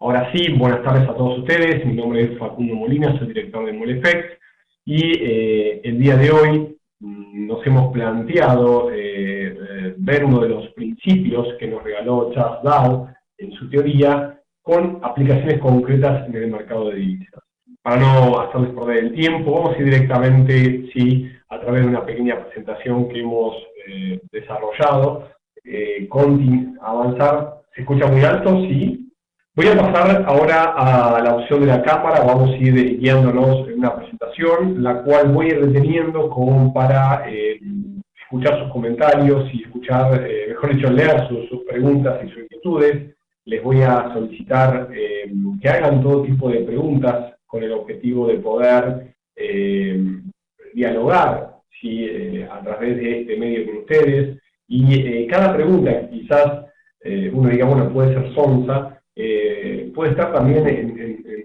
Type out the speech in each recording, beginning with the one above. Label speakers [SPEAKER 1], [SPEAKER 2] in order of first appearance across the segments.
[SPEAKER 1] Ahora sí, buenas tardes a todos ustedes. Mi nombre es Facundo Molina, soy director de Molefex y el día de hoy nos hemos planteado ver uno de los principios que nos regaló Charles Dow en su teoría con aplicaciones concretas en el mercado de divisas. Para no hacerles perder el tiempo, vamos a ir directamente, a través de una pequeña presentación que hemos desarrollado, avanzar. ¿Se escucha muy alto? Sí. Voy a pasar ahora a la opción de la cámara, vamos a ir guiándonos en una presentación, la cual voy a ir deteniendo como para escuchar sus comentarios y escuchar, mejor dicho, leer sus preguntas y sus inquietudes. Les voy a solicitar que hagan todo tipo de preguntas con el objetivo de poder dialogar a través de este medio con ustedes. Y cada pregunta, quizás uno diga, bueno, puede ser sonsa, puede estar también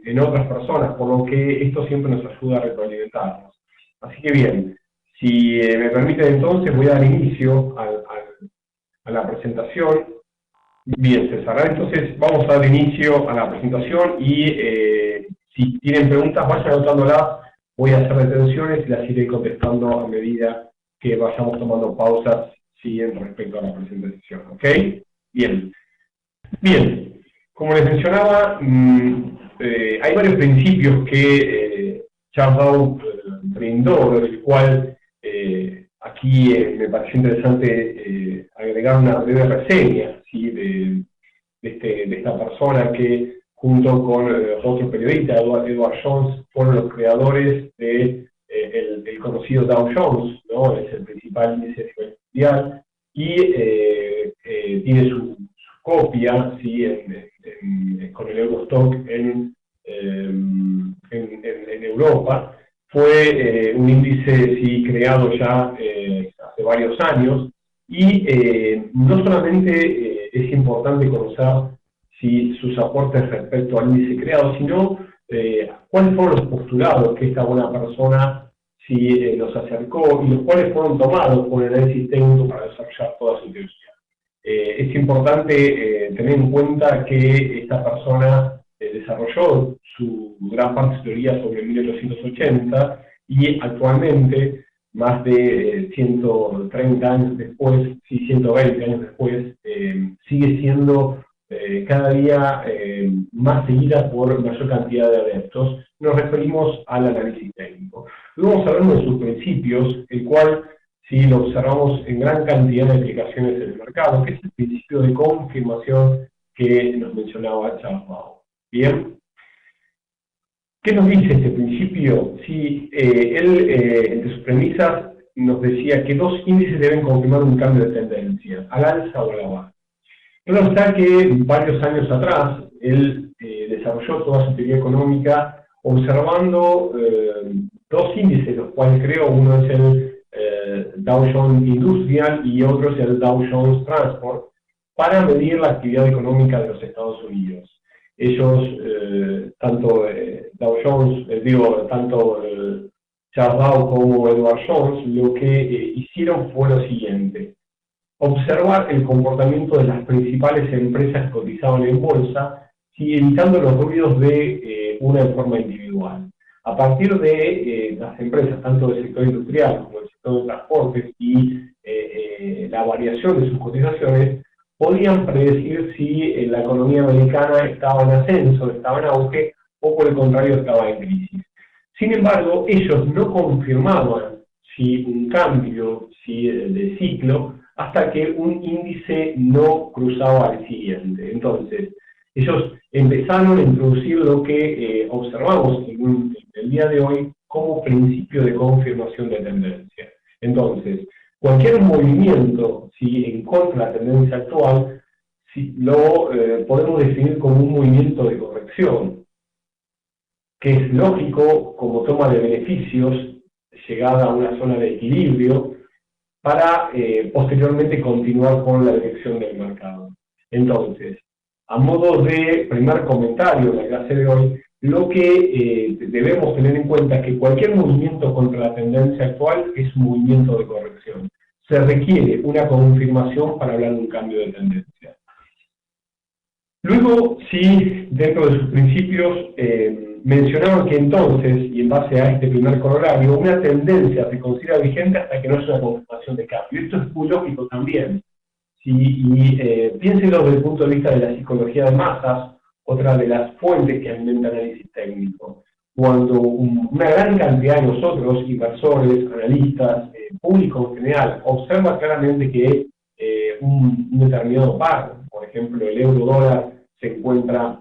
[SPEAKER 1] en otras personas, por lo que esto siempre nos ayuda a retroalimentarnos. Así que bien, si me permiten entonces voy a dar inicio a la presentación. Bien, César, entonces vamos a dar inicio a la presentación y si tienen preguntas vayan anotándolas, voy a hacer retenciones y las iré contestando a medida que vayamos tomando pausas respecto a la presentación, ¿ok? Bien. Bien, como les mencionaba, hay varios principios que Charles Dow brindó, del cual aquí me pareció interesante agregar una breve reseña de esta persona que, junto con otro periodista, Edward Jones, fueron los creadores de el conocido Dow Jones, ¿no? Es el principal índice a nivel mundial, y tiene su copia con el Eurostock en Europa. Fue un índice creado ya hace varios años y no solamente es importante conocer sus aportes respecto al índice creado, sino cuáles fueron los postulados que esta buena persona nos acercó y los cuales fueron tomados por el análisis técnico para desarrollar toda su teoría. Es importante tener en cuenta que esta persona desarrolló su gran parte de su teoría sobre 1880 y actualmente, más de 130 años después, 120 años después, sigue siendo cada día más seguida por mayor cantidad de adeptos. Nos referimos al análisis técnico. Luego vamos a ver uno de sus principios, el cual lo observamos en gran cantidad de aplicaciones en el mercado, que es el principio de confirmación que nos mencionaba Charles Dow. Bien. ¿Qué nos dice este principio? Él, entre sus premisas, nos decía que dos índices deben confirmar un cambio de tendencia, al alza o a la baja. Claro está que varios años atrás, él desarrolló toda su teoría económica observando dos índices, los cuales creó. Uno es el Dow Jones Industrial y otro es el Dow Jones Transport, para medir la actividad económica de los Estados Unidos. Ellos, tanto Charles Dow como Edward Jones, lo que hicieron fue lo siguiente: observar el comportamiento de las principales empresas que cotizaban en bolsa, evitando los ruidos de una en forma individual. A partir de las empresas, tanto del sector industrial como del sector de transportes y la variación de sus cotizaciones, podían predecir si la economía americana estaba en ascenso, estaba en auge, o por el contrario estaba en crisis. Sin embargo, ellos no confirmaban un cambio de ciclo hasta que un índice no cruzaba al siguiente. Entonces, ellos empezaron a introducir lo que observamos en el día de hoy como principio de confirmación de tendencia. Entonces, cualquier movimiento en contra de la tendencia actual lo podemos definir como un movimiento de corrección, que es lógico como toma de beneficios, llegada a una zona de equilibrio, para posteriormente continuar con la dirección del mercado. Entonces, a modo de primer comentario en la clase de hoy, lo que debemos tener en cuenta es que cualquier movimiento contra la tendencia actual es un movimiento de corrección. Se requiere una confirmación para hablar de un cambio de tendencia. Luego, sí, dentro de sus principios, mencionaban que entonces, y en base a este primer corolario, una tendencia se considera vigente hasta que no es una confirmación de cambio. Esto es muy lógico también. Piénsenlo desde el punto de vista de la psicología de masas, otra de las fuentes que alimenta el análisis técnico. Cuando una gran cantidad de nosotros, inversores, analistas, público en general, observa claramente que un determinado par, por ejemplo el euro-dólar, se encuentra,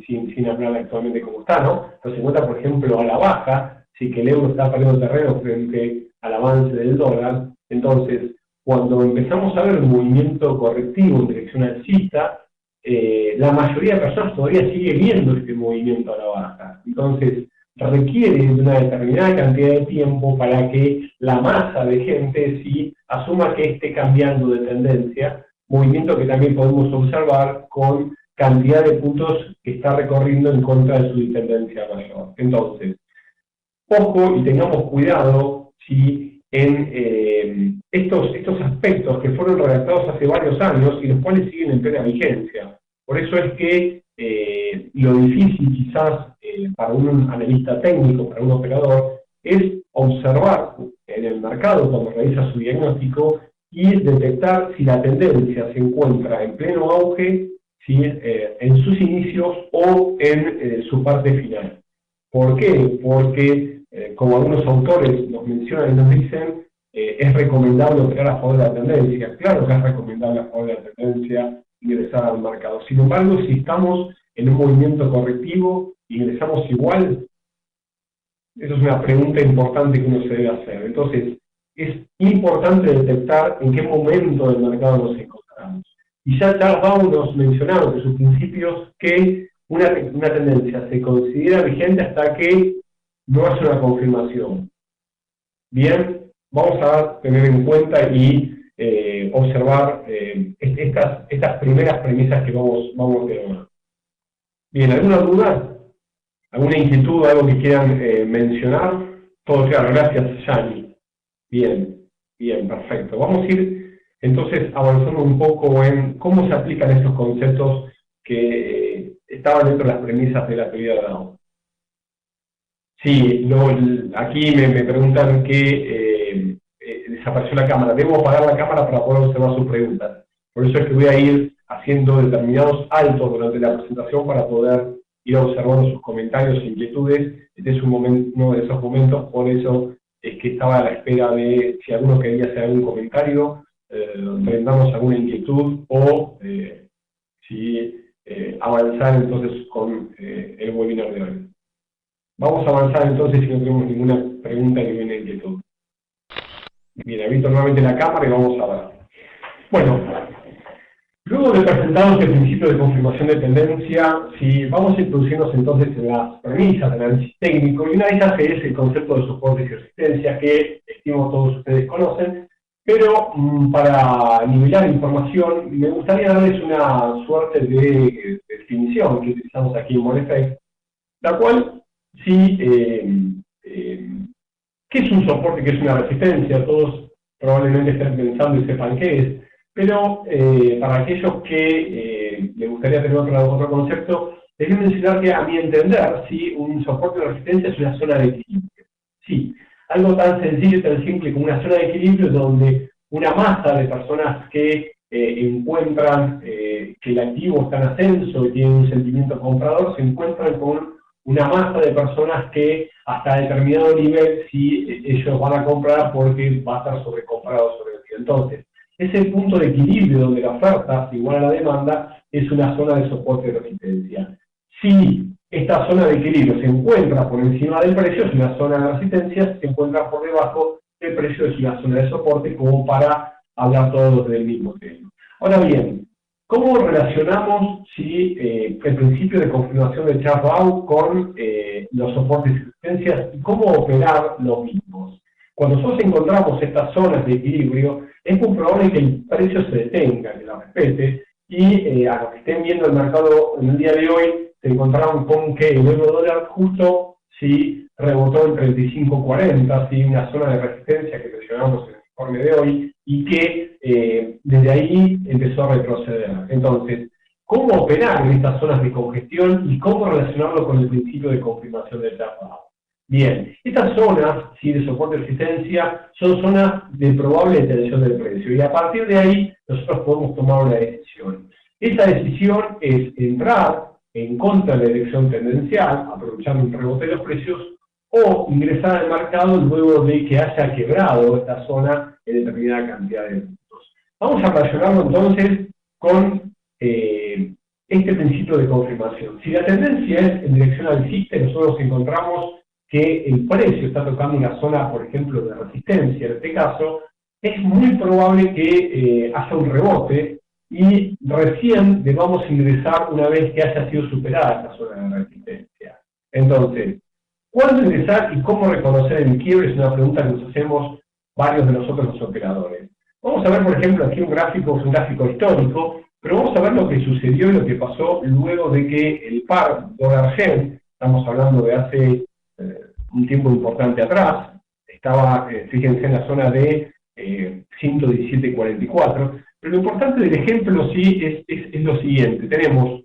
[SPEAKER 1] sin hablar actualmente cómo está, ¿no? Pero se encuentra, por ejemplo, a la baja, sí que el euro está perdiendo terreno frente al avance del dólar. Entonces, cuando empezamos a ver un movimiento correctivo en dirección alcista, la mayoría de personas todavía sigue viendo este movimiento a la baja. Entonces, requiere de una determinada cantidad de tiempo para que la masa de gente sí asuma que esté cambiando de tendencia, movimiento que también podemos observar con cantidad de puntos que está recorriendo en contra de su tendencia mayor. Entonces, ojo y tengamos cuidado si en estos aspectos que fueron redactados hace varios años y los cuales siguen en plena vigencia. Por eso es que lo difícil quizás para un analista técnico, para un operador, es observar en el mercado cuando realiza su diagnóstico y detectar si la tendencia se encuentra en pleno auge, si en sus inicios o en su parte final. ¿Por qué? Porque, como algunos autores nos mencionan y nos dicen, es recomendable operar a favor de la tendencia. Claro que es recomendable a favor de la tendencia ingresar al mercado. Sin embargo, si estamos en un movimiento correctivo, ¿ingresamos igual? Esa es una pregunta importante que uno se debe hacer. Entonces, es importante detectar en qué momento del mercado nos encontramos. Y ya Charles Baum nos mencionaba en sus principios que una tendencia se considera vigente hasta que no hace una confirmación. Bien, vamos a tener en cuenta y observar estas primeras premisas que vamos a tener. Bien, ¿alguna duda? ¿Alguna inquietud, algo que quieran mencionar? Todo claro, gracias, Yani. Bien, bien, perfecto. Vamos a ir entonces avanzando un poco en cómo se aplican estos conceptos que estaban dentro de las premisas de la teoría de Dow. Sí, aquí me preguntan que desapareció la cámara. Debo apagar la cámara para poder observar sus preguntas. Por eso es que voy a ir haciendo determinados altos durante la presentación para poder ir observando sus comentarios e inquietudes. Este es uno de esos momentos, por eso es que estaba a la espera de si alguno quería hacer algún comentario, brindamos alguna inquietud o avanzar entonces con el webinar de hoy. Vamos a avanzar entonces si no tenemos ninguna pregunta ni ninguna inquietud. Bien, habilito nuevamente la cámara y vamos a ver. Bueno, luego de presentados el principio de confirmación de tendencia, si vamos a introducirnos entonces en las premisas del análisis técnico, y una de ellas es el concepto de soportes y resistencias que estimo todos ustedes conocen, pero para nivelar información me gustaría darles una suerte de definición que utilizamos aquí en Monefex, la cual sí, ¿qué es un soporte? ¿Qué es una resistencia? Todos probablemente estén pensando y sepan qué es, pero para aquellos que les gustaría tener otro concepto, déjenme mencionar que a mi entender, ¿sí? Un soporte de resistencia es una zona de equilibrio. Sí, algo tan sencillo y tan simple como una zona de equilibrio donde una masa de personas que encuentran que el activo está en ascenso y tienen un sentimiento comprador, se encuentran con una masa de personas que hasta determinado nivel sí ellos van a comprar porque va a estar sobrecomprado sobre el día. Entonces, ese punto de equilibrio donde la oferta igual a la demanda es una zona de soporte de resistencia. Si esta zona de equilibrio se encuentra por encima del precio, es una zona de resistencia; si se encuentra por debajo del precio, es una zona de soporte, como para hablar todos del mismo tema. Ahora bien, ¿cómo relacionamos el principio de confirmación de Charles Baum con los soportes y resistencias y cómo operar los mismos? Cuando nosotros encontramos estas zonas de equilibrio, es muy probable que el precio se detenga, que la respete, y a los que estén viendo el mercado en el día de hoy, se encontraron con que el euro-dólar justo rebotó en 35.40, una zona de resistencia que mencionamos en el informe de hoy, y que desde ahí empezó a retroceder. Entonces, cómo operar en estas zonas de congestión y cómo relacionarlo con el principio de confirmación del traslado. Bien, estas zonas, ¿sí?, de soporte y resistencia son zonas de probable detención del precio, y a partir de ahí nosotros podemos tomar una decisión. Esa decisión es entrar en contra de la dirección tendencial, aprovechando un rebote de los precios, o ingresar al mercado luego de que haya quebrado esta zona en determinada cantidad de puntos. Vamos a relacionarlo entonces con este principio de confirmación. Si la tendencia es en dirección alcista, nosotros encontramos que el precio está tocando una zona, por ejemplo, de resistencia, en este caso, es muy probable que haya un rebote y recién debamos ingresar una vez que haya sido superada esta zona de resistencia. Entonces, ¿cuándo ingresar y cómo reconocer el quiebre? Es una pregunta que nos hacemos varios de nosotros los operadores. Vamos a ver, por ejemplo, aquí un gráfico, es un gráfico histórico, pero vamos a ver lo que sucedió y lo que pasó luego de que el par dólar-yen, estamos hablando de hace un tiempo importante atrás, estaba, fíjense, en la zona de 117.44, pero lo importante del ejemplo sí es lo siguiente: tenemos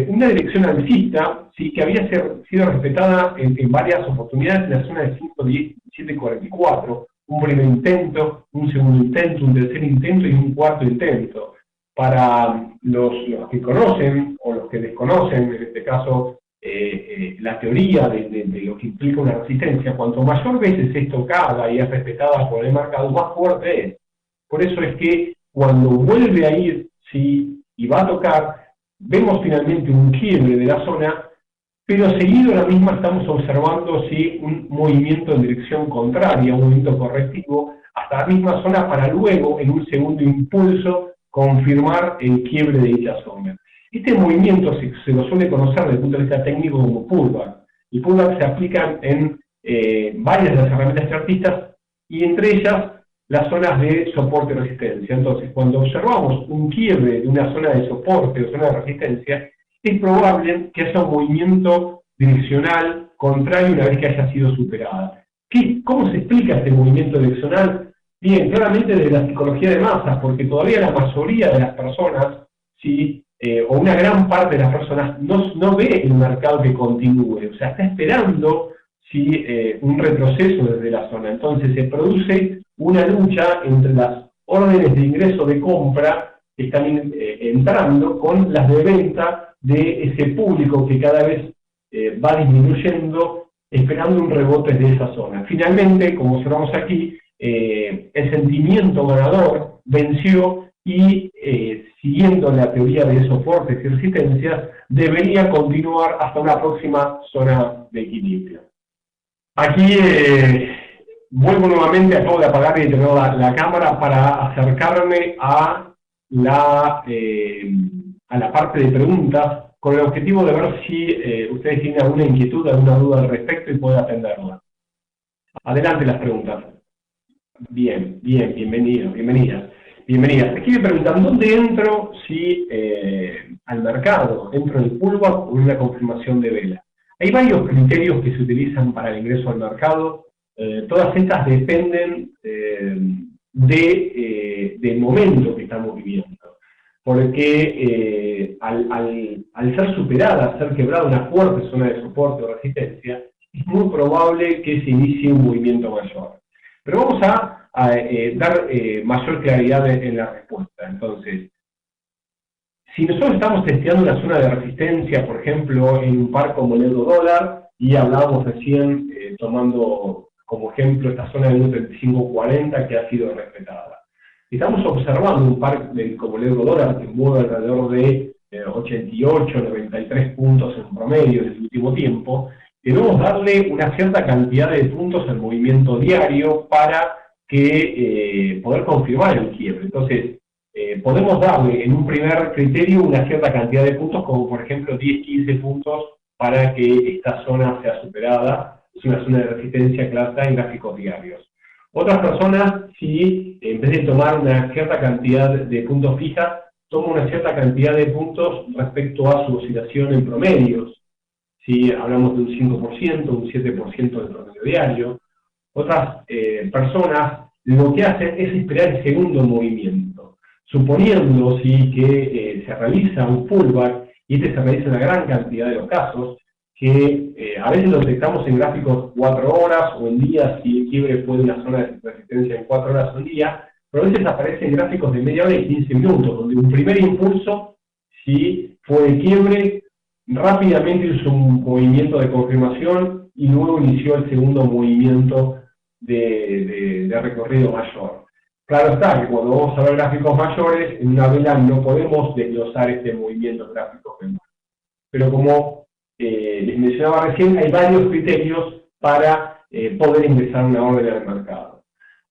[SPEAKER 1] una dirección alcista, ¿sí?, que había sido respetada en varias oportunidades en la zona de 117.44, un primer intento, un segundo intento, un tercer intento y un cuarto intento. Para los que conocen o los que desconocen, en este caso, la teoría de lo que implica una resistencia, cuanto mayor veces es tocada y es respetada por el mercado, más fuerte es. Por eso es que cuando vuelve a ir, ¿sí?, y va a tocar, vemos finalmente un quiebre de la zona, pero seguido a la misma estamos observando, ¿sí?, un movimiento en dirección contraria, un movimiento correctivo, hasta la misma zona para luego, en un segundo impulso, confirmar el quiebre de dicha zona. Este movimiento se lo suele conocer desde el punto de vista técnico como pullback. El pullback se aplica en varias de las herramientas chartistas y entre ellas las zonas de soporte y resistencia. Entonces, cuando observamos un quiebre de una zona de soporte o zona de resistencia, es probable que haya un movimiento direccional contrario una vez que haya sido superada. ¿Cómo se explica este movimiento direccional? Bien, claramente desde la psicología de masas, porque todavía la mayoría de las personas, ¿sí?, o una gran parte de las personas no ve el mercado que continúe, o sea, está esperando, ¿sí?, un retroceso desde la zona. Entonces se produce una lucha entre las órdenes de ingreso de compra que están entrando con las de venta de ese público que cada vez va disminuyendo, esperando un rebote de esa zona. Finalmente, como observamos aquí, el sentimiento ganador venció y, siguiendo la teoría de soportes y resistencias, debería continuar hasta una próxima zona de equilibrio. Aquí vuelvo nuevamente, acabo de apagar y tener la cámara para acercarme a la parte de preguntas, con el objetivo de ver si ustedes tienen alguna inquietud, alguna duda al respecto y puedo atenderla. Adelante las preguntas. Bien, bienvenidas. Aquí me preguntan, ¿dónde entro si al mercado? ¿Entro en el pullback o en una confirmación de vela? Hay varios criterios que se utilizan para el ingreso al mercado. Todas estas dependen del momento que estamos viviendo. Porque al ser superada, al ser quebrada una fuerte zona de soporte o resistencia, es muy probable que se inicie un movimiento mayor. Pero vamos a dar mayor claridad en la respuesta. Entonces, si nosotros estamos testeando una zona de resistencia, por ejemplo, en un par como el euro-dólar, y hablábamos recién, tomando como ejemplo esta zona de 1.3540 que ha sido respetada. Estamos observando un par como el euro-dólar que mueve alrededor de 88, 93 puntos en promedio en el último tiempo. Debemos darle una cierta cantidad de puntos al movimiento diario para que poder confirmar el quiebre. Entonces, podemos darle en un primer criterio una cierta cantidad de puntos, como por ejemplo 10, 15 puntos para que esta zona sea superada. Es una zona de resistencia clara en gráficos diarios. Otras personas, si en vez de tomar una cierta cantidad de puntos fija, toman una cierta cantidad de puntos respecto a su oscilación en promedios. Si hablamos de un 5%, un 7% del promedio diario. Otras personas lo que hacen es esperar el segundo movimiento. Suponiendo sí, que se realiza un pullback, y este se realiza en una gran cantidad de los casos, que a veces lo detectamos en gráficos 4 horas o en días, si el quiebre fue de una zona de resistencia en 4 horas o en día, pero a veces aparece en gráficos de media hora y 15 minutos, donde un primer impulso, si fue de quiebre, rápidamente hizo un movimiento de confirmación y luego inició el segundo movimiento de recorrido mayor. Claro está que cuando vamos a ver gráficos mayores, en una vela no podemos desglosar este movimiento gráfico menor. Pero como les mencionaba recién, hay varios criterios para poder ingresar una orden al mercado.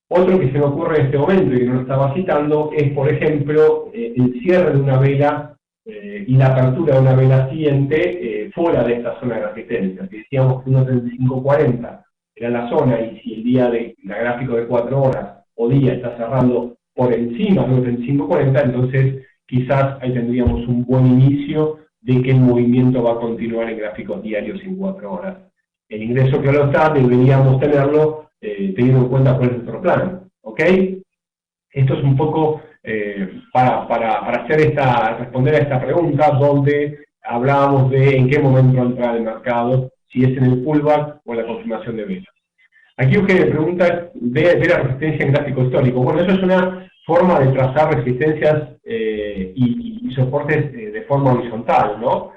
[SPEAKER 1] Otro que se me ocurre en este momento y que no lo estaba citando es, por ejemplo, el cierre de una vela y la apertura de una vela siguiente fuera de esta zona de resistencia. Si decíamos que 1.3540 era la zona, y si el día de la gráfico de 4 horas o día está cerrando por encima de 1.3540, entonces quizás ahí tendríamos un buen inicio de que el movimiento va a continuar en gráficos diarios en 4 horas. El ingreso, claro está, deberíamos tenerlo teniendo en cuenta cuál es nuestro plan, ¿ok? Esto es un poco para responder a esta pregunta, donde hablábamos de en qué momento entrar al mercado, si es en el pullback o en la confirmación de velas. Aquí Eugenio pregunta de la resistencia en gráfico histórico. Bueno, eso es una forma de trazar resistencias y soportes de forma horizontal, ¿no?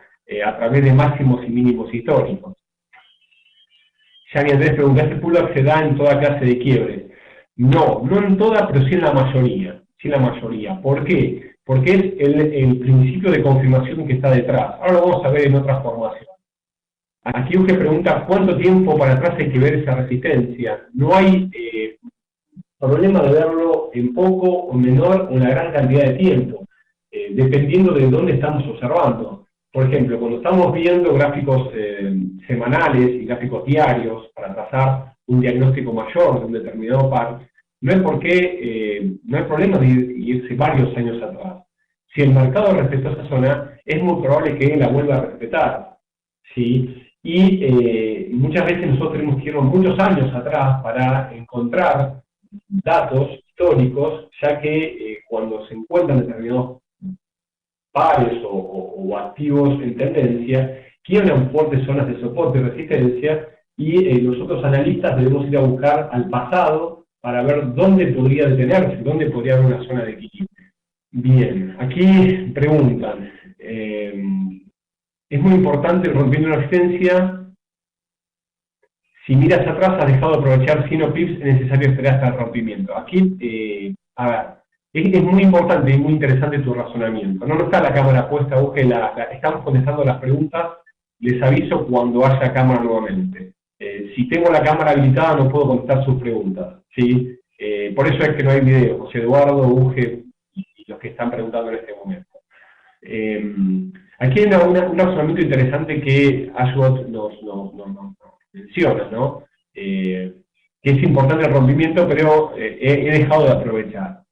[SPEAKER 1] A través de máximos y mínimos históricos. Yani Andrés pregunta, ¿este pullback se da en toda clase de quiebres? No, no en toda, pero sí en la mayoría. Sí en la mayoría. ¿Por qué? Porque es el principio de confirmación que está detrás. Ahora lo vamos a ver en otra formación. Aquí Euge pregunta, ¿cuánto tiempo para atrás hay que ver esa resistencia? No hay problema de verlo en poco o menor o en una gran cantidad de tiempo, dependiendo de dónde estamos observando. Por ejemplo, cuando estamos viendo gráficos semanales y gráficos diarios para trazar un diagnóstico mayor de un determinado par, no hay problema de irse varios años atrás. Si el mercado respetó esa zona, es muy probable que la vuelva a respetar, ¿sí? Y muchas veces nosotros tenemos que irnos muchos años atrás para encontrar datos históricos, ya que cuando se encuentran determinados pares o activos en tendencia, quiebran fuertes zonas de soporte y resistencia, y nosotros analistas debemos ir a buscar al pasado para ver dónde podría detenerse, dónde podría haber una zona de equilibrio. Bien, aquí preguntan, es muy importante el rompiendo una resistencia. Si miras atrás, has dejado de aprovechar 100 pips, es necesario esperar hasta el rompimiento. Aquí, a ver, es muy importante y muy interesante tu razonamiento. No está la cámara puesta, estamos contestando las preguntas, les aviso cuando haya cámara nuevamente. Si tengo la cámara habilitada no puedo contestar sus preguntas, ¿sí? Por eso es que no hay video, José Eduardo, Uge y los que están preguntando en este momento. Aquí hay un razonamiento interesante que Ashworth nos menciona, ¿no? Que es importante el rompimiento, pero he dejado de aprovechar.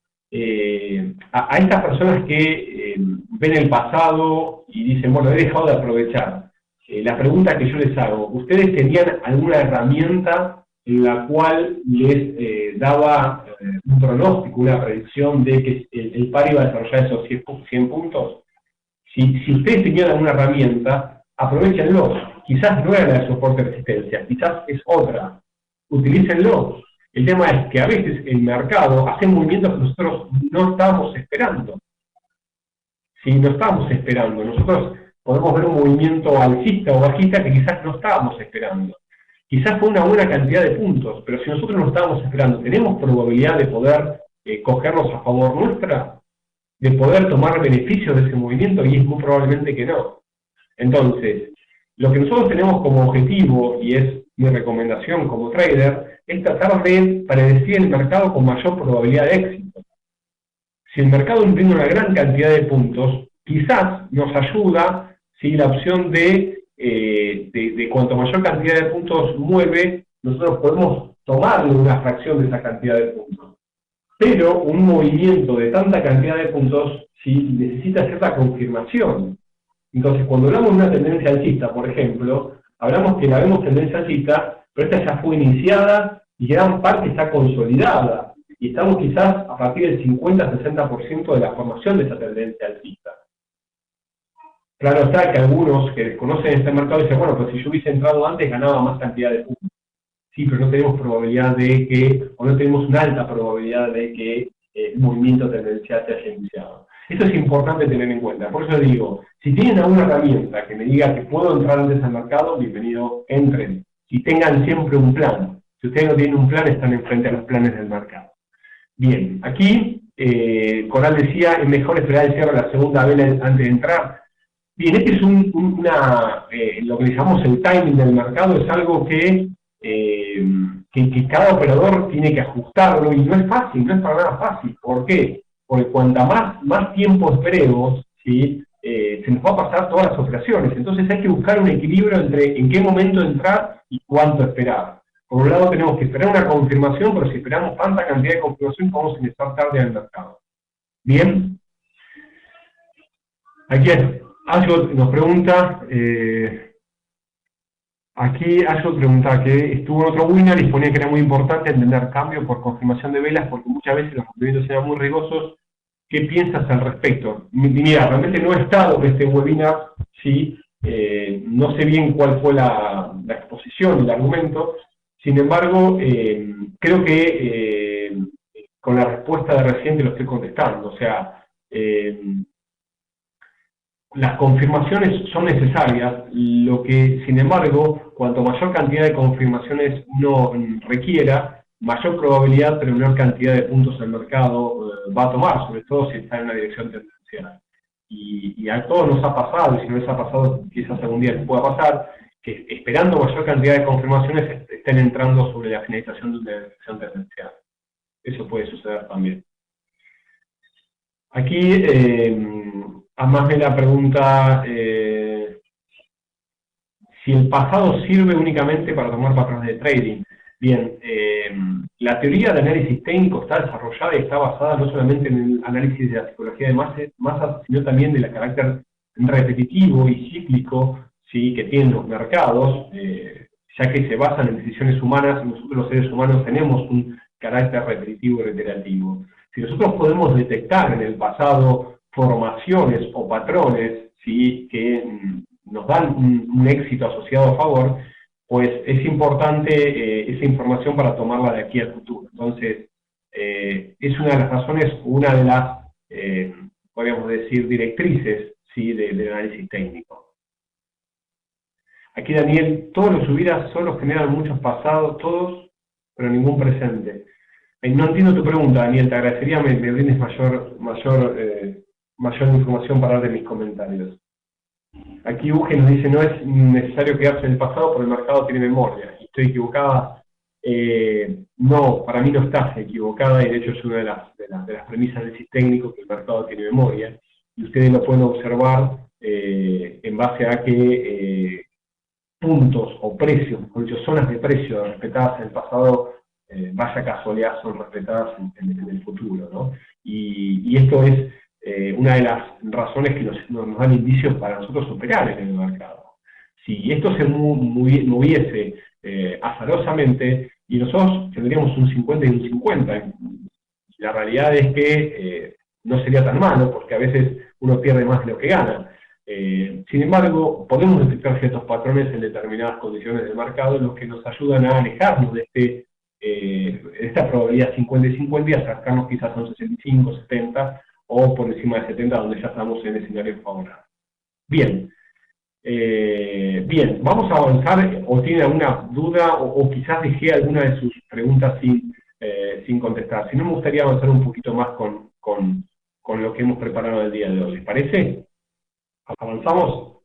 [SPEAKER 1] A estas personas que ven el pasado y dicen, bueno, he dejado de aprovechar, la pregunta que yo les hago, ¿ustedes tenían alguna herramienta en la cual les daba un pronóstico, una predicción de que el par iba a desarrollar esos 100 puntos? Si ustedes tenían alguna herramienta, aprovechenlo. Quizás no era la de soporte de resistencia, quizás es otra. Utilícenlo. El tema es que a veces el mercado hace movimientos que nosotros no estábamos esperando. Si no estábamos esperando, nosotros podemos ver un movimiento alcista o bajista que quizás no estábamos esperando. Quizás fue una buena cantidad de puntos, pero si nosotros no estábamos esperando, ¿tenemos probabilidad de poder cogernos a favor nuestra? ¿De poder tomar beneficio de ese movimiento? Y es muy probablemente que no. Entonces, lo que nosotros tenemos como objetivo, y es mi recomendación como trader, es tratar de predecir el mercado con mayor probabilidad de éxito. Si el mercado imprime una gran cantidad de puntos, quizás nos ayuda si la opción de cuanto mayor cantidad de puntos mueve, nosotros podemos tomarle una fracción de esa cantidad de puntos. Pero un movimiento de tanta cantidad de puntos sí necesita cierta confirmación. Entonces, cuando hablamos de una tendencia alcista, por ejemplo, hablamos que la vemos tendencia alcista, pero esta ya fue iniciada y gran parte está consolidada. y estamos quizás a partir del 50-60% de la formación de esa tendencia alcista. Claro está que algunos que desconocen este mercado dicen, bueno, pues si yo hubiese entrado antes ganaba más cantidad de puntos. Sí, pero no tenemos probabilidad de que, o no tenemos una alta probabilidad de que el movimiento tendencial se haya iniciado. Esto es importante tener en cuenta. Por eso digo, si tienen alguna herramienta que me diga que puedo entrar antes al mercado, bienvenido, entren. Y tengan siempre un plan. Si ustedes no tienen un plan, están enfrente a los planes del mercado. Bien, aquí Coral decía, es mejor esperar el cierre de la segunda vela antes de entrar. Bien, este es lo que le llamamos el timing del mercado, es algo que cada operador tiene que ajustarlo, y no es fácil, no es para nada fácil. ¿Por qué? Porque cuanta más tiempo esperemos, ¿sí? Se nos va a pasar todas las operaciones. Entonces hay que buscar un equilibrio entre en qué momento entrar y cuánto esperar. Por un lado tenemos que esperar una confirmación, pero si esperamos tanta cantidad de confirmación, vamos a empezar tarde al mercado. Bien. Aquí Ashot nos pregunta, aquí Ashot pregunta que estuvo en otro webinar y ponía que era muy importante entender cambio por confirmación de velas, porque muchas veces los movimientos eran muy riesgosos. ¿Qué piensas al respecto? Mira, realmente no he estado en este webinar, ¿sí? No sé bien cuál fue la exposición, el argumento. Sin embargo, creo que con la respuesta de reciente lo estoy contestando. O sea, las confirmaciones son necesarias, lo que, sin embargo, cuanto mayor cantidad de confirmaciones uno requiera, mayor probabilidad, pero menor cantidad de puntos el mercado va a tomar, sobre todo si está en una dirección tendencial. Y a todos nos ha pasado, y si no les ha pasado, quizás algún día les pueda pasar, que esperando mayor cantidad de confirmaciones estén entrando sobre la finalización de una dirección tendencial. Eso puede suceder también. Aquí, además de la pregunta, si el pasado sirve únicamente para tomar patrones de trading. Bien, la teoría de análisis técnico está desarrollada y está basada no solamente en el análisis de la psicología de masas, sino también del carácter repetitivo y cíclico, ¿sí?, que tienen los mercados, ya que se basan en decisiones humanas, y nosotros los seres humanos tenemos un carácter repetitivo y reiterativo. Si nosotros podemos detectar en el pasado formaciones o patrones, ¿sí?, que nos dan un éxito asociado a favor, pues es importante esa información para tomarla de aquí al futuro. Entonces, es una de las razones, una de las, podríamos decir, directrices, ¿sí?, del análisis técnico. Aquí Daniel, todos los subidas solo generan muchos pasados, todos, pero ningún presente. No entiendo tu pregunta, Daniel, te agradecería me brindes mayor información para dar de mis comentarios. Aquí Uge nos dice, no es necesario quedarse en el pasado porque el mercado tiene memoria. ¿Y estoy equivocada? No, para mí no estás equivocada, y de hecho es una de las premisas del análisis técnico, que el mercado tiene memoria. Y ustedes lo pueden observar en base a que puntos o precios, mejor dicho, zonas de precio respetadas en el pasado, vaya casualidad, son respetadas en el futuro, ¿no? Y esto es una de las razones que nos dan indicios para nosotros operar en el mercado. Si esto se moviese azarosamente, y nosotros tendríamos un 50 y un 50, la realidad es que no sería tan malo, porque a veces uno pierde más de lo que gana. Sin embargo, podemos detectar ciertos patrones en determinadas condiciones del mercado, los que nos ayudan a alejarnos de esta probabilidad 50 y 50 y acercarnos quizás a un 65, 70, o por encima de 70, donde ya estamos en escenario favorable. Bien, vamos a avanzar. ¿O tiene alguna duda, o quizás dejé alguna de sus preguntas sin contestar? Si no, me gustaría avanzar un poquito más con lo que hemos preparado el día de hoy. ¿Les parece? ¿Avanzamos?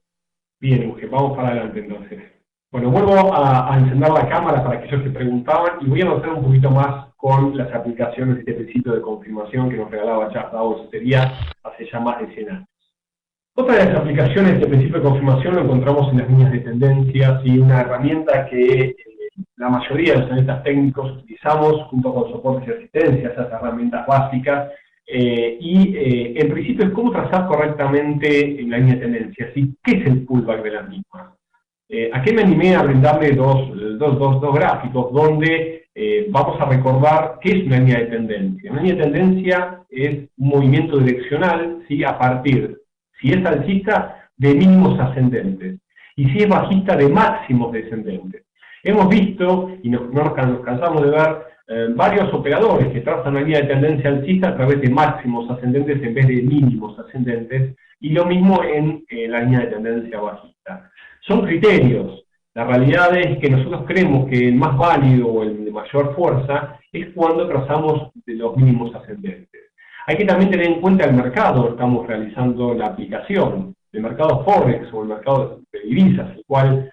[SPEAKER 1] Bien, vamos para adelante entonces. Bueno, vuelvo a encender la cámara para aquellos que preguntaban, y voy a avanzar un poquito más con las aplicaciones de este principio de confirmación que nos regalaba Charles Davos hace ya más de 100 años. Otra de las aplicaciones de este principio de confirmación lo encontramos en las líneas de tendencias, y una herramienta que la mayoría de los analistas técnicos utilizamos junto con soportes y resistencias, esas herramientas básicas, en principio es cómo trazar correctamente en la línea de tendencias y qué es el pullback de las mismas. Aquí me animé a brindarle dos gráficos donde vamos a recordar qué es una línea de tendencia. Una línea de tendencia es un movimiento direccional, ¿sí?, a partir, si es alcista, de mínimos ascendentes, y si es bajista, de máximos descendentes. Hemos visto, y no nos cansamos de ver, varios operadores que trazan una línea de tendencia alcista a través de máximos ascendentes en vez de mínimos ascendentes, y lo mismo en la línea de tendencia bajista. Son criterios. La realidad es que nosotros creemos que el más válido o el de mayor fuerza es cuando trazamos de los mínimos ascendentes. Hay que también tener en cuenta el mercado. Estamos realizando la aplicación del mercado Forex o el mercado de divisas, el cual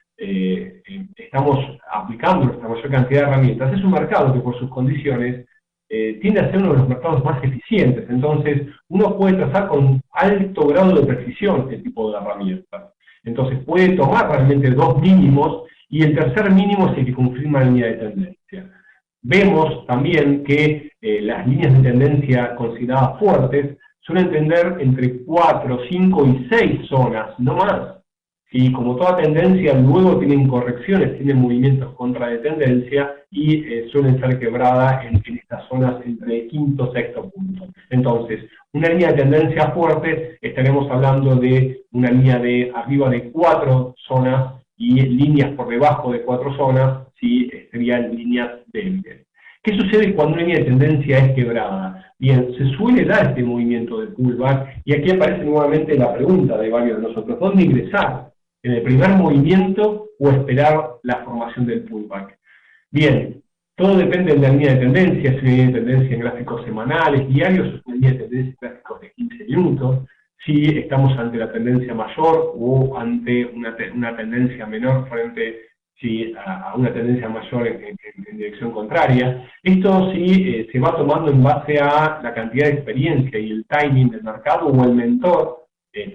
[SPEAKER 1] estamos aplicando nuestra mayor cantidad de herramientas. Es un mercado que por sus condiciones tiende a ser uno de los mercados más eficientes. Entonces, uno puede trazar con alto grado de precisión este tipo de herramientas. Entonces, puede tomar realmente dos mínimos y el tercer mínimo es el que confirma la línea de tendencia. Vemos también que las líneas de tendencia consideradas fuertes suelen tener entre 4, 5 y 6 zonas, no más. Y como toda tendencia, luego tienen correcciones, tienen movimientos contra de tendencia y suelen ser quebradas en estas zonas entre quinto y sexto punto. Entonces, una línea de tendencia fuerte, estaremos hablando de una línea de arriba de 4 zonas y líneas por debajo de 4 zonas, ¿sí?, serían líneas débiles. ¿Qué sucede cuando una línea de tendencia es quebrada? Bien, se suele dar este movimiento de pullback y aquí aparece nuevamente la pregunta de varios de nosotros: ¿dónde ingresar? ¿En el primer movimiento o esperar la formación del pullback? Bien, todo depende de la línea de tendencia. Si es una línea de tendencia en gráficos semanales, diarios, es una línea de tendencia en gráficos de 15 minutos, si estamos ante la tendencia mayor o ante una tendencia menor frente a una tendencia mayor en dirección contraria. Esto sí se va tomando en base a la cantidad de experiencia y el timing del mercado o el mentor,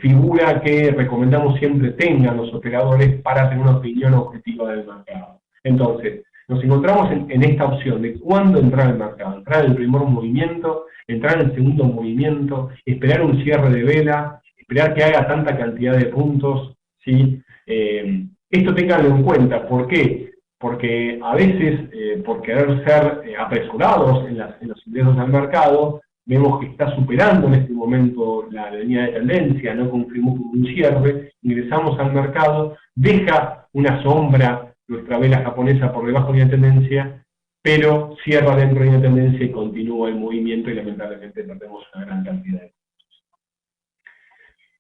[SPEAKER 1] figura que recomendamos siempre tengan los operadores para tener una opinión objetiva del mercado. Entonces, nos encontramos en esta opción de cuándo entrar al mercado: entrar en el primer movimiento, entrar en el segundo movimiento, esperar un cierre de vela, esperar que haga tanta cantidad de puntos, ¿sí? Esto ténganlo en cuenta. ¿Por qué? Porque a veces, por querer ser apresurados en los ingresos al mercado, vemos que está superando en este momento la línea de tendencia, no confirmó un cierre, ingresamos al mercado, deja una sombra nuestra vela japonesa por debajo de la tendencia, pero cierra dentro de la tendencia y continúa el movimiento y lamentablemente perdemos una gran cantidad de puntos.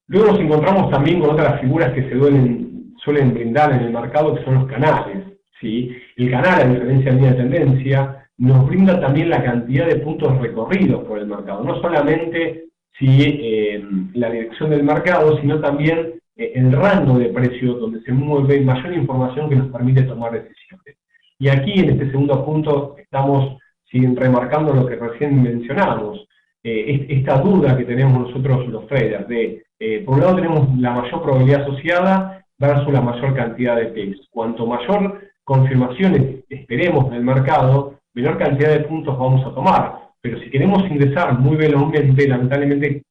[SPEAKER 1] Luego nos encontramos también con otras figuras que suelen brindar en el mercado, que son los canales, ¿sí? El canal, a diferencia de la línea de tendencia, nos brinda también la cantidad de puntos recorridos por el mercado, no solamente la dirección del mercado, sino también el rango de precios donde se mueve mayor información que nos permite tomar decisiones. Y aquí, en este segundo punto, estamos remarcando lo que recién mencionábamos, esta duda que tenemos nosotros los traders, de por un lado tenemos la mayor probabilidad asociada versus la mayor cantidad de pesos. Cuanto mayor confirmaciones esperemos del mercado, menor cantidad de puntos vamos a tomar, pero si queremos ingresar muy velozmente, lamentablemente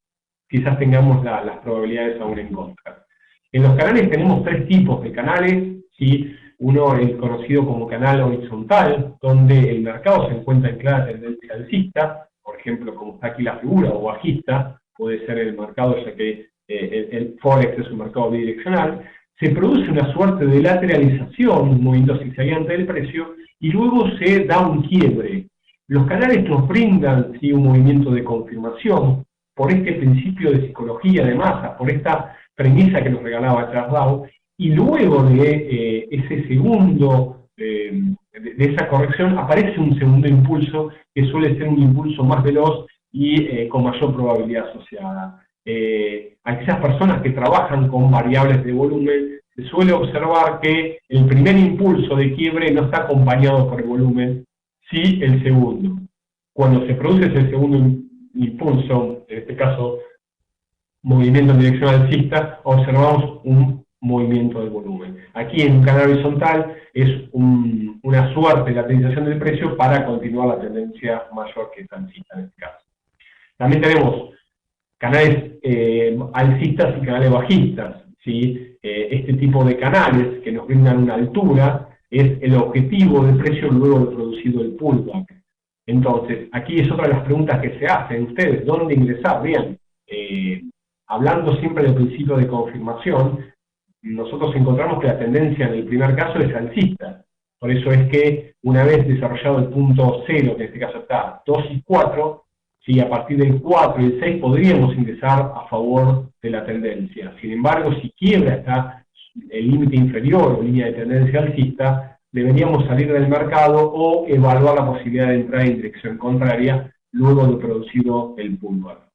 [SPEAKER 1] quizás tengamos las probabilidades aún en contra. En los canales tenemos 3 tipos de canales, ¿sí? Uno es conocido como canal horizontal, donde el mercado se encuentra en clara tendencia alcista, por ejemplo, como está aquí la figura, o bajista, puede ser el mercado, ya que el Forex es un mercado bidireccional. Se produce una suerte de lateralización, un movimiento zigzagueante del precio, y luego se da un quiebre. Los canales nos brindan, ¿sí?, un movimiento de confirmación por este principio de psicología de masa, por esta premisa que nos regalaba Charles Dow, y luego de ese segundo, de esa corrección, aparece un segundo impulso que suele ser un impulso más veloz y con mayor probabilidad asociada. Aquellas personas que trabajan con variables de volumen, se suele observar que el primer impulso de quiebre no está acompañado por el volumen, sí el segundo. Cuando se produce ese segundo impulso, en este caso movimiento en dirección alcista, observamos un movimiento del volumen. Aquí en un canal horizontal es una suerte de lateralización del precio para continuar la tendencia mayor que es alcista en este caso. También tenemos canales alcistas y canales bajistas, ¿sí? Este tipo de canales que nos brindan una altura es el objetivo de precio luego de producido el pullback. Entonces, aquí es otra de las preguntas que se hacen ustedes, ¿dónde ingresar? Bien, hablando siempre del principio de confirmación, nosotros encontramos que la tendencia en el primer caso es alcista. Por eso es que una vez desarrollado el punto 0, que en este caso está 2 y 4, ¿sí? A partir del 4 y el 6 podríamos ingresar a favor de la tendencia. Sin embargo, si quiebra hasta el límite inferior o línea de tendencia alcista, deberíamos salir del mercado o evaluar la posibilidad de entrar en dirección contraria luego de producido el pullback.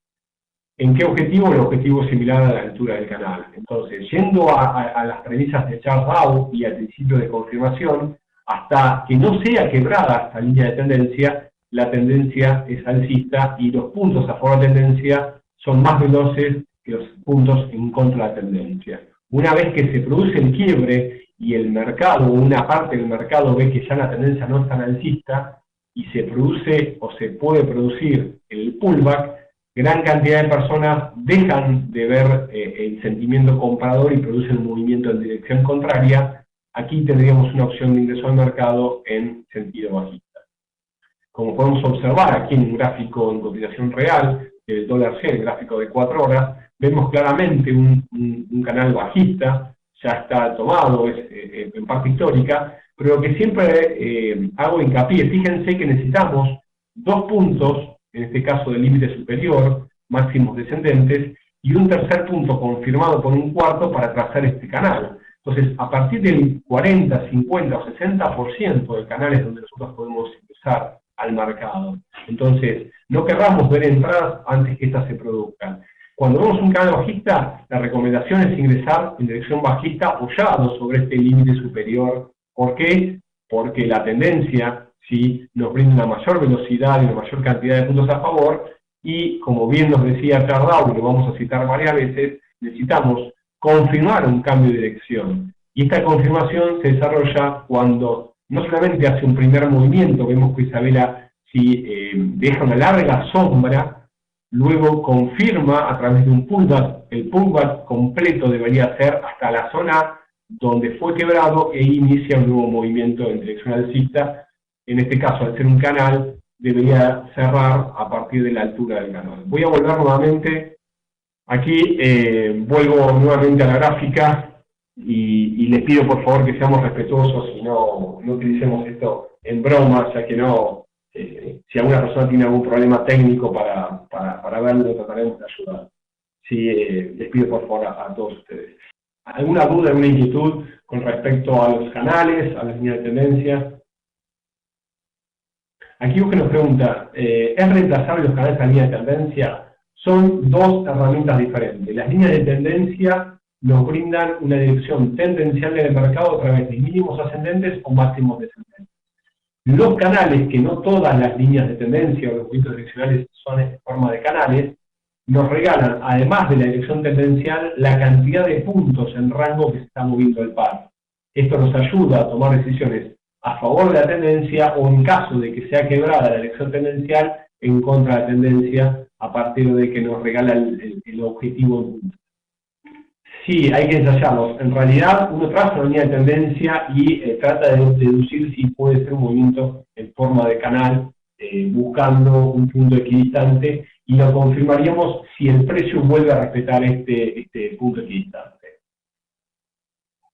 [SPEAKER 1] ¿En qué objetivo? El objetivo es similar a la altura del canal. Entonces, yendo a las premisas de Charles Dow y al principio de confirmación, hasta que no sea quebrada esta línea de tendencia, la tendencia es alcista y los puntos a favor de la tendencia son más veloces que los puntos en contra de la tendencia. Una vez que se produce el quiebre y el mercado, una parte del mercado ve que ya la tendencia no es tan alcista y se produce o se puede producir el pullback, gran cantidad de personas dejan de ver el sentimiento comprador y producen un movimiento en dirección contraria. Aquí tendríamos una opción de ingreso al mercado en sentido bajista. Como podemos observar aquí en un gráfico en cotización real del dólar C, el gráfico de 4 horas, vemos claramente un canal bajista, ya está tomado, es en parte histórica, pero lo que siempre hago hincapié, fíjense que necesitamos 2 puntos, en este caso del límite superior, máximos descendentes, y un tercer punto confirmado por un cuarto para trazar este canal. Entonces, a partir del 40, 50 o 60% del canal es donde nosotros podemos ingresar al mercado. Entonces, no querramos ver entradas antes que estas se produzcan. Cuando vemos un canal bajista, la recomendación es ingresar en dirección bajista apoyado sobre este límite superior. ¿Por qué? Porque la tendencia, ¿sí?, nos brinda una mayor velocidad y una mayor cantidad de puntos a favor, y como bien nos decía Charles Dow, y lo vamos a citar varias veces, necesitamos confirmar un cambio de dirección. Y esta confirmación se desarrolla cuando no solamente hace un primer movimiento, vemos que Isabela deja una larga sombra, luego confirma a través de un pullback. El pullback completo debería ser hasta la zona donde fue quebrado e inicia un nuevo movimiento en dirección alcista. En este caso, al ser un canal, debería cerrar a partir de la altura del canal. Voy a volver nuevamente. Aquí vuelvo nuevamente a la gráfica y les pido por favor que seamos respetuosos y no utilicemos esto en broma, ya que no, si alguna persona tiene algún problema técnico para verlo, trataremos de ayudar. Sí, les pido por favor a todos ustedes. ¿Alguna duda, alguna inquietud con respecto a los canales, a las líneas de tendencia? Aquí usted nos pregunta, ¿es reemplazable los canales a línea de tendencia? Son dos herramientas diferentes. Las líneas de tendencia nos brindan una dirección tendencial del mercado a través de mínimos ascendentes o máximos descendentes. Los canales, que no todas las líneas de tendencia o los movimientos direccionales son en forma de canales, nos regalan, además de la dirección tendencial, la cantidad de puntos en rango que se está moviendo el par. Esto nos ayuda a tomar decisiones a favor de la tendencia o en caso de que sea quebrada la dirección tendencial, en contra de la tendencia, a partir de que nos regala el objetivo en punto. Sí, hay que ensayarlos. En realidad, uno traza una línea de tendencia y trata de deducir si puede ser un movimiento en forma de canal, buscando un punto equidistante, y lo confirmaríamos si el precio vuelve a respetar este punto equidistante.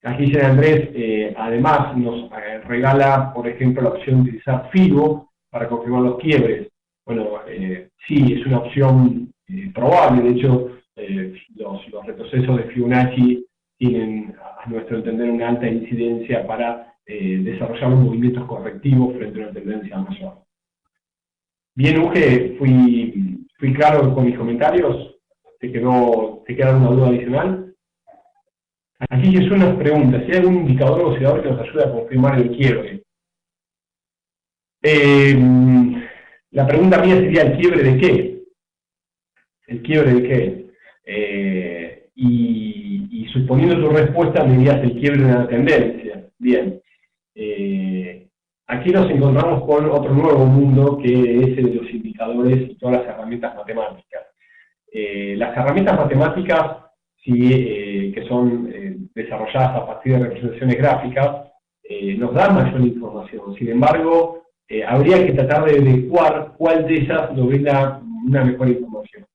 [SPEAKER 1] Aquí Jean Andrés, además, nos regala, por ejemplo, la opción de utilizar FIBO para confirmar los quiebres. Bueno, sí, es una opción probable. De hecho, los retrocesos de Fibonacci tienen, a nuestro entender, una alta incidencia para desarrollar los movimientos correctivos frente a una tendencia mayor. Bien, Uge, fui claro con mis comentarios. ¿Te queda alguna duda adicional? Aquí Jesús nos pregunta si hay algún indicador o oscilador que nos ayude a confirmar el quiebre. La pregunta mía sería: ¿el quiebre de qué? ¿El quiebre de qué? Y suponiendo tu respuesta me dirías el quiebre de una tendencia. Bien. Aquí nos encontramos con otro nuevo mundo, que es el de los indicadores y todas las herramientas matemáticas. Las herramientas matemáticas, sí, que son desarrolladas a partir de representaciones gráficas, nos da mayor información. Sin embargo, habría que tratar de adecuar cuál de ellas nos brinda una mejor información.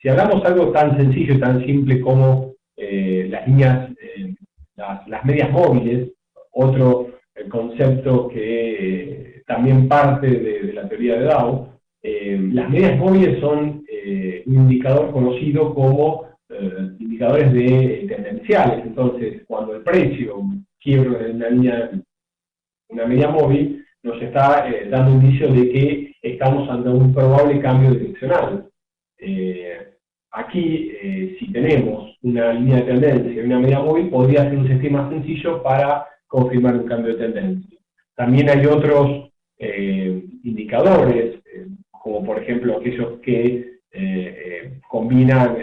[SPEAKER 1] Si hablamos de algo tan sencillo y tan simple como las líneas, las medias móviles, otro concepto que también parte de la teoría de Dow, las medias móviles son un indicador conocido como indicadores tendenciales. Entonces, cuando el precio quiebra en una media móvil, nos está dando indicio de que estamos ante un probable cambio direccional. Aquí, si tenemos una línea de tendencia y una media móvil, podría ser un sistema sencillo para confirmar un cambio de tendencia. También hay otros indicadores, como por ejemplo aquellos que combinan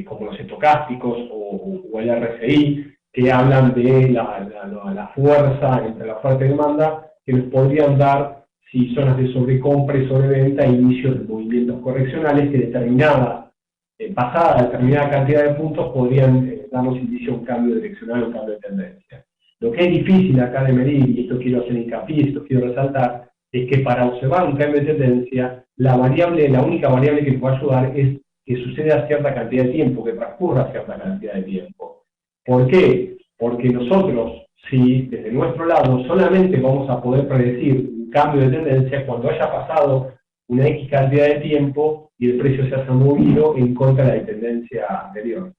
[SPEAKER 1] como los estocásticos o el RSI, que hablan de la fuerza entre la oferta y demanda, que nos podrían dar si zonas de sobrecompra y sobreventa e inicios de movimientos correccionales que pasada determinada cantidad de puntos podrían darnos indicio a un cambio direccional o un cambio de tendencia. Lo que es difícil acá de medir, y esto quiero hacer hincapié, esto quiero resaltar, es que para observar un cambio de tendencia, la única variable que nos va a ayudar es que suceda cierta cantidad de tiempo, que transcurra cierta cantidad de tiempo. ¿Por qué? Porque nosotros, si desde nuestro lado solamente vamos a poder predecir un cambio de tendencia cuando haya pasado una X cantidad de tiempo y el precio se haya movido en contra de la tendencia anterior.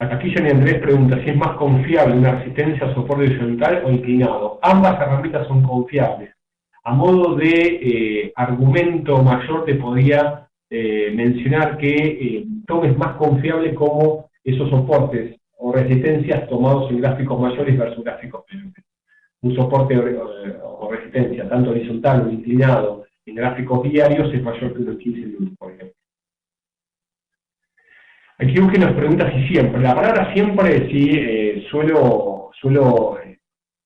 [SPEAKER 1] Aquí Johnny Andrés pregunta si es más confiable una resistencia, soporte horizontal o inclinado. Ambas herramientas son confiables. A modo de argumento mayor te podría mencionar que tomes más confiable como esos soportes o resistencias tomados en gráficos mayores versus gráficos menores. Un soporte o resistencia, tanto horizontal o inclinado, en gráficos diarios es mayor que unos 15 minutos, por ejemplo. Aquí que nos pregunta si siempre. La palabra siempre sí suelo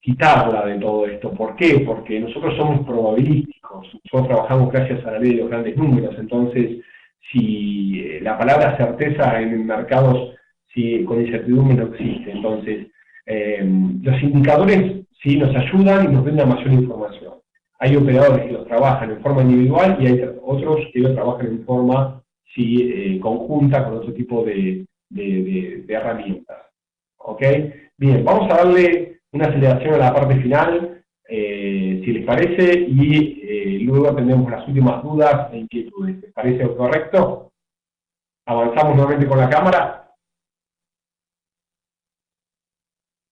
[SPEAKER 1] quitarla de todo esto. ¿Por qué? Porque nosotros somos probabilísticos. Nosotros trabajamos gracias a la ley de los grandes números. Entonces, si la palabra certeza en mercados con incertidumbre no existe. Entonces, los indicadores sí nos ayudan y nos brindan mayor información. Hay operadores que los trabajan en forma individual y hay otros que los trabajan en forma conjunta con otro tipo de herramientas. ¿Ok? Bien, vamos a darle una aceleración a la parte final, si les parece, y luego atendemos las últimas dudas e inquietudes. ¿Les parece correcto? Avanzamos nuevamente con la cámara.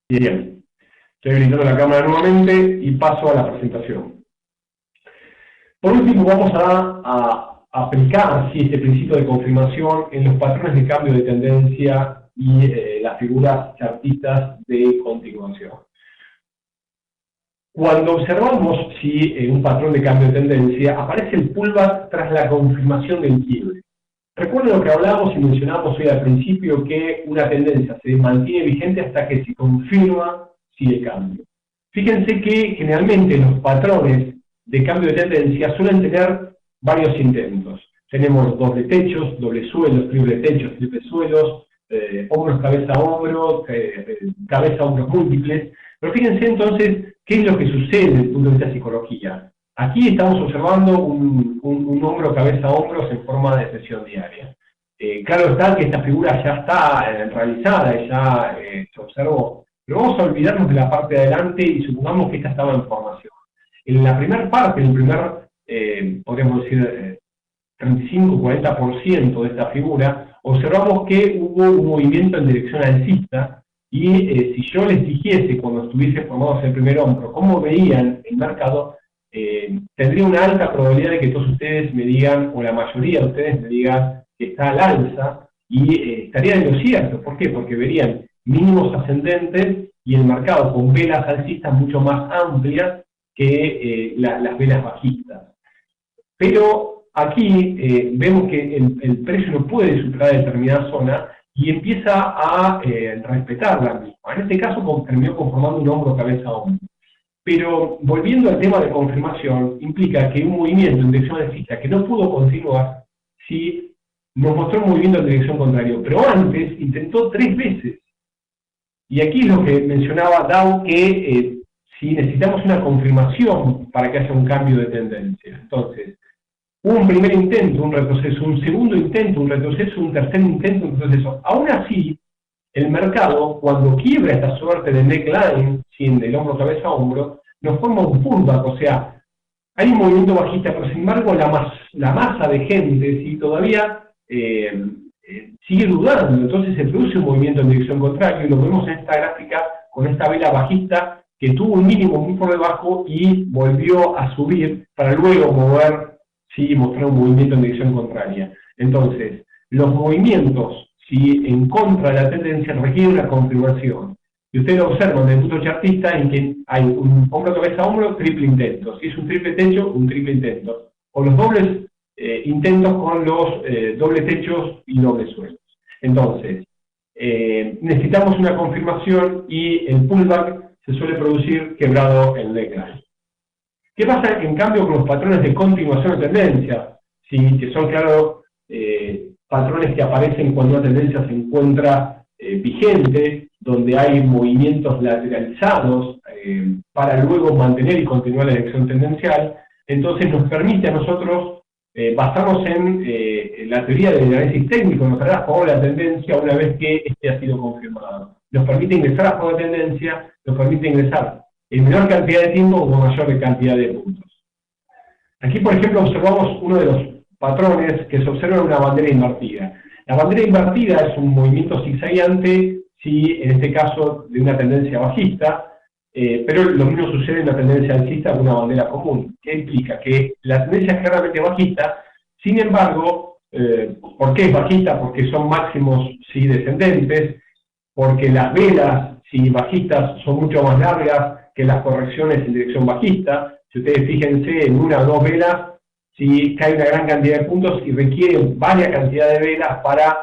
[SPEAKER 1] Bien. Estoy habilitando la cámara nuevamente y paso a la presentación. Por último, vamos a aplicar este principio de confirmación en los patrones de cambio de tendencia y las figuras chartistas de continuación. Cuando observamos un patrón de cambio de tendencia, aparece el pullback tras la confirmación del quiebre. Recuerden lo que hablábamos y mencionamos hoy al principio, que una tendencia se mantiene vigente hasta que se confirma el cambio. Fíjense que generalmente los patrones de cambio de tendencia suelen tener varios intentos. Tenemos doble techos, doble suelos, triple techos, triple suelos, hombros, cabeza, hombros, cabeza, hombros múltiples. Pero fíjense entonces qué es lo que sucede desde el punto de vista de psicología. Aquí estamos observando un hombro, cabeza, hombros en forma de sesión diaria. Claro está que esta figura ya está realizada y ya se observó. Pero vamos a olvidarnos de la parte de adelante y supongamos que esta estaba en formación. En la primera parte, en el podríamos decir, 35-40% de esta figura, observamos que hubo un movimiento en dirección alcista, y si yo les dijese, cuando estuviese formados el primer hombro, cómo veían el mercado, tendría una alta probabilidad de que todos ustedes me digan, o la mayoría de ustedes me digan, que está al alza, y estarían en lo cierto. ¿Por qué? Porque verían mínimos ascendentes y el mercado con velas alcistas mucho más amplias que las velas bajistas. Pero aquí vemos que el precio no puede superar determinada zona y empieza a respetar la misma. En este caso terminó conformando un hombro, cabeza, hombro. Pero volviendo al tema de confirmación, implica que un movimiento en dirección alcista que no pudo continuar, si nos mostró un movimiento en dirección contraria, pero antes intentó 3 veces Y aquí es lo que mencionaba Dow, que si necesitamos una confirmación para que haya un cambio de tendencia. Entonces, un primer intento, un retroceso, un segundo intento, un retroceso, un tercer intento, un retroceso. Aún así, el mercado, cuando quiebra esta suerte de neckline, del hombro, cabeza, hombro, nos forma un pullback, o sea, hay un movimiento bajista, pero sin embargo la masa de gente ¿sí? todavía sigue dudando, entonces se produce un movimiento en dirección contraria, y lo vemos en esta gráfica con esta vela bajista que tuvo un mínimo muy por debajo y volvió a subir para luego mover, ¿sí? Mostrar un movimiento en dirección contraria. Entonces, los movimientos ¿sí? en contra de la tendencia requieren una confirmación. Y ustedes lo observan desde el punto chartista en que hay un hombro, cabeza, hombro, triple intento. Si es un triple techo, un triple intento. O los dobles intentos con los dobles techos y dobles suelos. Entonces, necesitamos una confirmación y el pullback se suele producir quebrado en neckline. ¿Qué pasa en cambio con los patrones de continuación de tendencia? ¿Sí? Que son, claro, patrones que aparecen cuando una tendencia se encuentra vigente, donde hay movimientos lateralizados para luego mantener y continuar la dirección tendencial. Entonces nos permite a nosotros basarnos en la teoría del análisis técnico, nos hará a favor de la tendencia una vez que este ha sido confirmado. Nos permite ingresar a favor de la tendencia, nos permite ingresar en menor cantidad de tiempo o mayor cantidad de puntos. Aquí, por ejemplo, observamos uno de los patrones que se observa en una bandera invertida. La bandera invertida es un movimiento zigzagueante, sí, en este caso de una tendencia bajista, pero lo mismo sucede en una tendencia alcista con una bandera común. ¿Qué implica? Que la tendencia es claramente bajista, sin embargo, ¿por qué es bajista? Porque son máximos sí, descendentes, porque las velas sí, bajistas son mucho más largas que las correcciones en dirección bajista. Si ustedes fíjense en una o dos velas, sí, cae una gran cantidad de puntos y requieren varias cantidades de velas para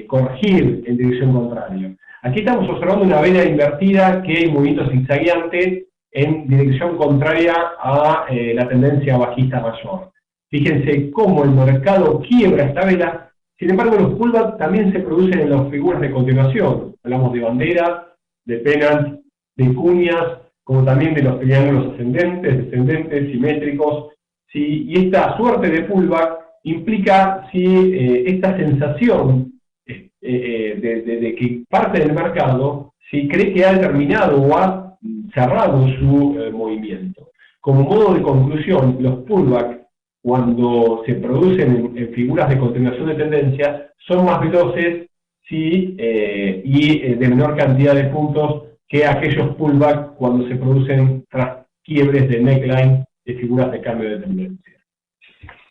[SPEAKER 1] corregir en dirección contraria. Aquí estamos observando una vela invertida que hay movimiento zigzagueante en dirección contraria a la tendencia bajista mayor. Fíjense cómo el mercado quiebra esta vela, sin embargo los pullbacks también se producen en las figuras de continuación. Hablamos de banderas, de pennant, de cuñas, como también de los triángulos ascendentes, descendentes, simétricos, ¿sí? Y esta suerte de pullback implica ¿sí? Esta sensación de que parte del mercado ¿sí? cree que ha terminado o ha cerrado su movimiento. Como modo de conclusión, los pullbacks, cuando se producen en figuras de continuación de tendencia, son más veloces ¿sí? Y de menor cantidad de puntos que aquellos pullbacks cuando se producen tras quiebres de neckline de figuras de cambio de tendencia.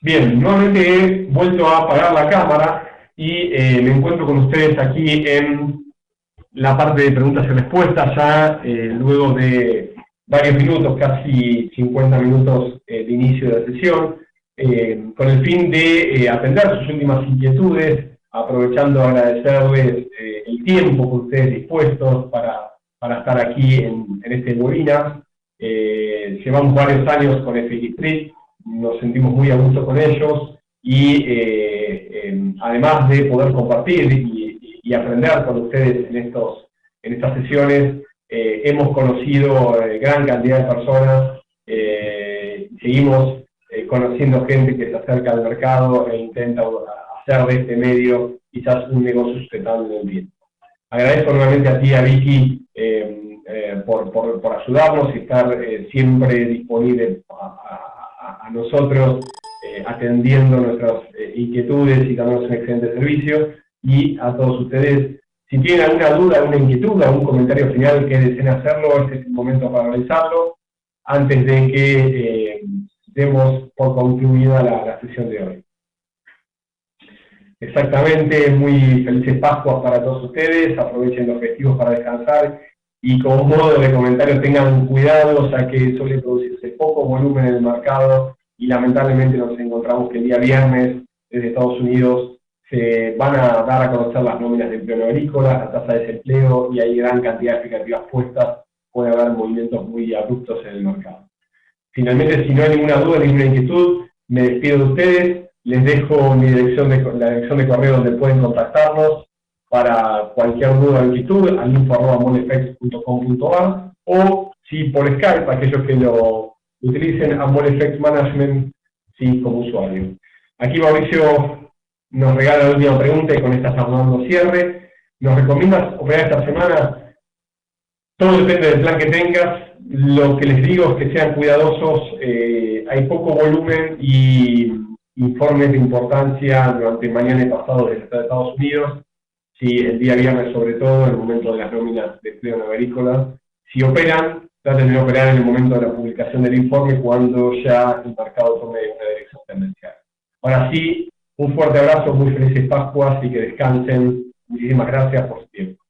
[SPEAKER 1] Bien, nuevamente he vuelto a apagar la cámara y me encuentro con ustedes aquí en la parte de preguntas y respuestas, ya luego de varios minutos, casi 50 minutos de inicio de la sesión, con el fin de atender sus últimas inquietudes, aprovechando a agradecerles el tiempo que ustedes dispuestos para estar aquí en este webinar. Llevamos varios años con FX Street, nos sentimos muy a gusto con ellos y además de poder compartir y aprender con ustedes en estas sesiones, hemos conocido gran cantidad de personas, seguimos conociendo gente que se acerca al mercado e intenta hacer de este medio quizás un negocio sustentable en el tiempo. Agradezco nuevamente a ti, a Vicky, por ayudarnos y estar siempre disponible a nosotros, atendiendo nuestras inquietudes y dándonos un excelente servicio. Y a todos ustedes, si tienen alguna duda, alguna inquietud, algún comentario final que deseen hacerlo, este es el momento para realizarlo, antes de que demos por concluida la sesión de hoy. Exactamente, muy felices Pascuas para todos ustedes, aprovechen los festivos para descansar y como modo de comentario tengan cuidado, ya que suele producirse poco volumen en el mercado y lamentablemente nos encontramos que el día viernes desde Estados Unidos se van a dar a conocer las nóminas de empleo no agrícola, la tasa de desempleo y hay gran cantidad de expectativas puestas, puede haber movimientos muy abruptos en el mercado. Finalmente, si no hay ninguna duda, ninguna inquietud, me despido de ustedes, les dejo la dirección de correo donde pueden contactarnos para cualquier duda o inquietud al info@molefx.com.ar, o si por Skype, aquellos que lo utilicen, a Molefx Management, sí, como usuario. Aquí Mauricio nos regala la última pregunta y con esta estamos dando cierre. ¿Nos recomiendas operar esta semana? Todo depende del plan que tengas. Lo que les digo es que sean cuidadosos. Hay poco volumen y informes de importancia durante mañana y pasado desde Estados Unidos. Sí, el día viernes sobre todo, en el momento de las nóminas de empleo en agrícola. Si operan, traten de operar en el momento de la publicación del informe, cuando ya el mercado tome una dirección tendencial. Ahora sí, un fuerte abrazo, muy felices Pascuas y que descansen. Muchísimas gracias por su tiempo.